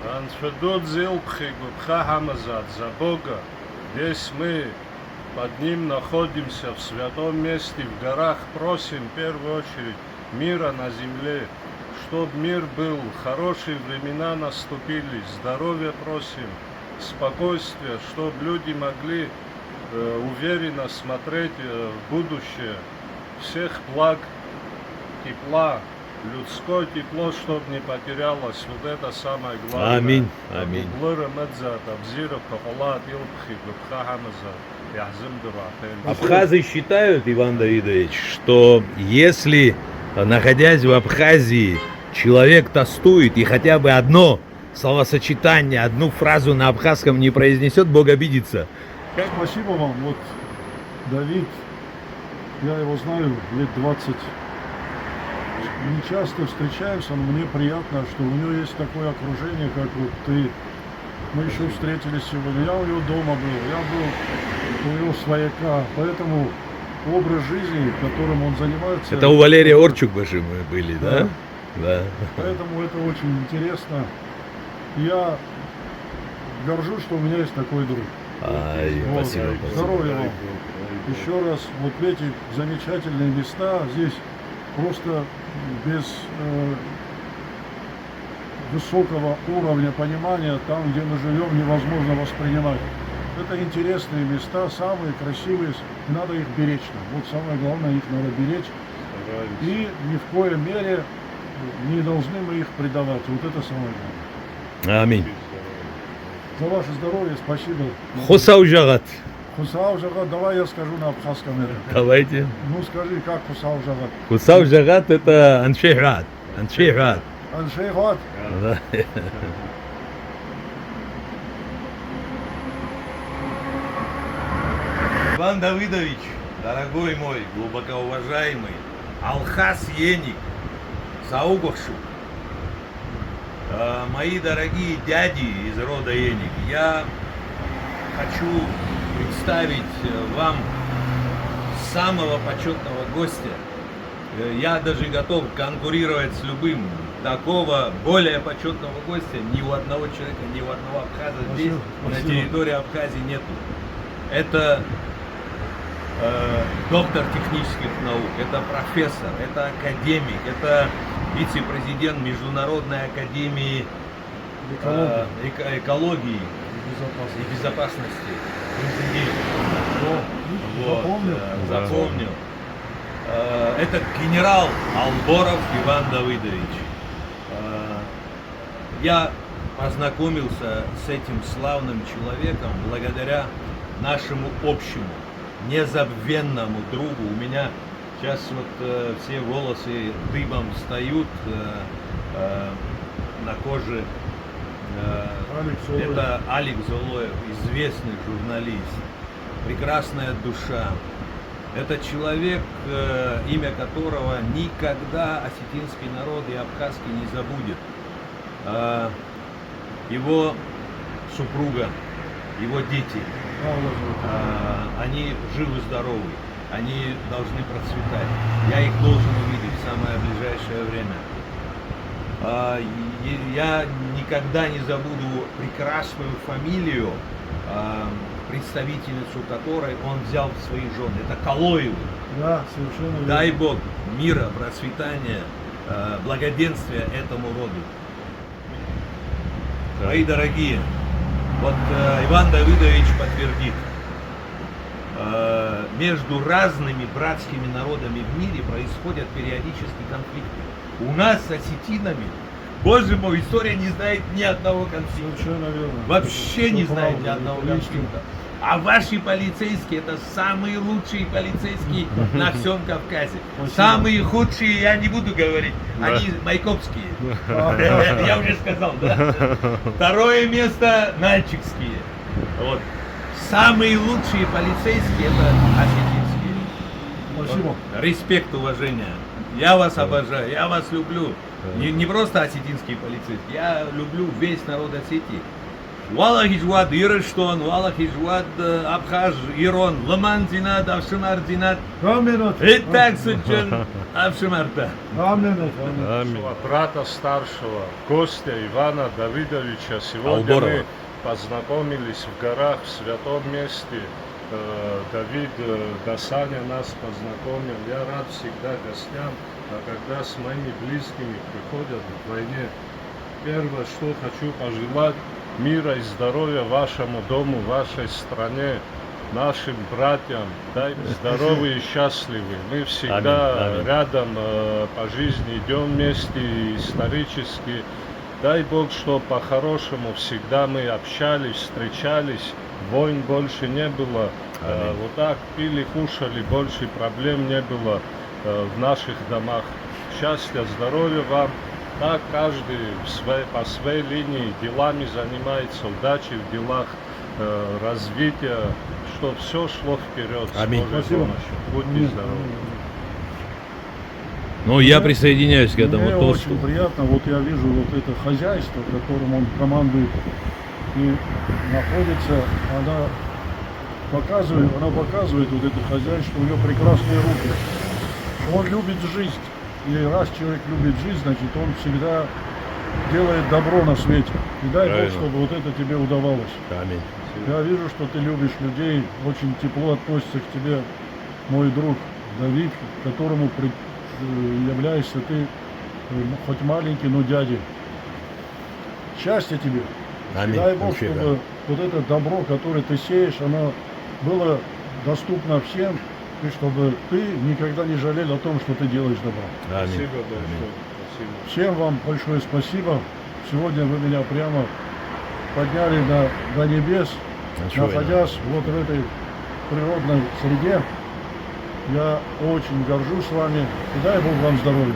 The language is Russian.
Анфедот зелпхи губха хамазат за Бога. Здесь мы под ним находимся в святом месте, в горах. Просим в первую очередь мира на земле, чтобы мир был, хорошие времена наступили, здоровья просим, спокойствия, чтобы люди могли уверенно смотреть в будущее, всех благ, тепла, людское тепло, чтобы не потерялось. Вот это самое главное. Аминь. Аминь. Абхазы считают, Иван Давидович, что если, находясь в Абхазии, человек тостует и хотя бы одно словосочетание, одну фразу на абхазском не произнесет, Бог обидится. Спасибо вам. Вот Давид, я его знаю лет 20. Не часто встречаемся, но мне приятно, что у него есть такое окружение, как вот ты. Мы еще встретились сегодня. Я у него дома был, я был у него свояка. Поэтому образ жизни, которым он занимается... Это у Валерия Орчук-Баши мы были, да? Да. Поэтому это очень интересно. Я горжусь, что у меня есть такой друг. Ай, Вот. спасибо. Здоровья вам. Еще раз, вот эти замечательные места, здесь просто без высокого уровня понимания, там, где мы живем, невозможно воспринимать. Это интересные места, самые красивые, надо их беречь. Вот самое главное, их надо беречь. И ни в коей мере не должны мы их предавать. Вот это самое главное. Аминь. За ваше здоровье спасибо. Хусау Жагат. Хусау Жагат, давай я скажу на абхазском это. Давайте. Ну скажи, как Хусау Жагат? Хусау Жагат это Аншейрат. Аншейрат. Аншейхат. Да. Иван Давидович, дорогой мой, глубоко уважаемый, Алхас Еник, Саугохшу, мои дорогие дяди из рода Еник, я хочу представить вам самого почетного гостя. Я даже готов конкурировать с любым. Такого более почетного гостя ни у одного человека, ни у одного абхаза здесь, на территории Абхазии нету. Это доктор технических наук, это профессор, это академик, это вице-президент Международной академии экологии и безопасности. Запомнил. Это генерал Алборов Иван Давидович. Я познакомился с этим славным человеком благодаря нашему общему, незабвенному другу. У меня сейчас вот все волосы дыбом встают на коже. Это Алекс Золоев, известный журналист, прекрасная душа. Это человек, имя которого никогда осетинский народ и абхазский не забудет. Его супруга, его дети, они живы-здоровы, они должны процветать. Я их должен увидеть в самое ближайшее время. Я никогда не забуду прекрасную фамилию, представительницу которой он взял в свои жены. Это Калоевы. Да, совершенно верно. Дай Бог мира, процветания, благоденствия этому роду. Мои дорогие, вот Иван Давидович подтвердит, между разными братскими народами в мире происходят периодически конфликты. У нас с осетинами, боже мой, история не знает ни одного конфликта. Совершенно верно. Вообще не знает ни одного конфликта. А ваши полицейские, это самые лучшие полицейские на всем Кавказе. Самые худшие, я не буду говорить, они майкопские. Я уже сказал, да? Второе место нальчикские. Вот. Самые лучшие полицейские это осетинские. Спасибо. Респект, уважение. Я вас обожаю, я вас люблю. Не просто осетинские полицейские, я люблю весь народ Осетии. Валах Ижвад Ирештон, Валах Ижвад Абхаж, Ирон, Ламан Зинат, Авшимар Зинат, Амен. Итак, Суджан, Авшимарта. Амен. Нашего брата старшего, Костя Ивана Давидовича. Сегодня Алдорова. мы познакомились в горах, в святом месте. Давид да Саня нас познакомил. Я рад всегда гостям, а когда с моими близкими приходят в войне, первое, что хочу пожелать, мира и здоровья вашему дому, вашей стране, нашим братьям. Дай здоровые и счастливы. Мы всегда Аминь, аминь. рядом по жизни идем вместе исторически. Дай Бог, что по-хорошему всегда мы общались, встречались, войн больше не было. Аминь. Вот так пили, кушали, больше проблем не было в наших домах. Счастья, здоровья вам. Так каждый по своей линии делами занимается, удачи в делах, развития, чтобы все шло вперед. с Аминь. Божьей Спасибо. помощью. Будьте Нет, здоровы. Ну, я присоединяюсь к этому Мне тосту. очень приятно, вот я вижу вот это хозяйство, которым он командует и находится, она показывает вот это хозяйство, у нее прекрасные руки. Он любит жизнь, и раз человек любит жизнь, значит он всегда делает добро на свете. И дай Бог, Правильно. чтобы вот это тебе удавалось. Аминь. Я вижу, что ты любишь людей, очень тепло относится к тебе мой друг Давид, которому являешься ты хоть маленький, но дядей. Счастья тебе. Аминь. Дай Бог, Вообще, чтобы вот это добро, которое ты сеешь, оно было доступно всем, и чтобы ты никогда не жалел о том, что ты делаешь добро. да. Аминь. Спасибо большое. Аминь. Спасибо. Всем вам большое спасибо. Сегодня вы меня прямо подняли до небес, Ничего не надо. находясь вот в этой природной среде. Я очень горжусь вами и дай Бог вам здоровья.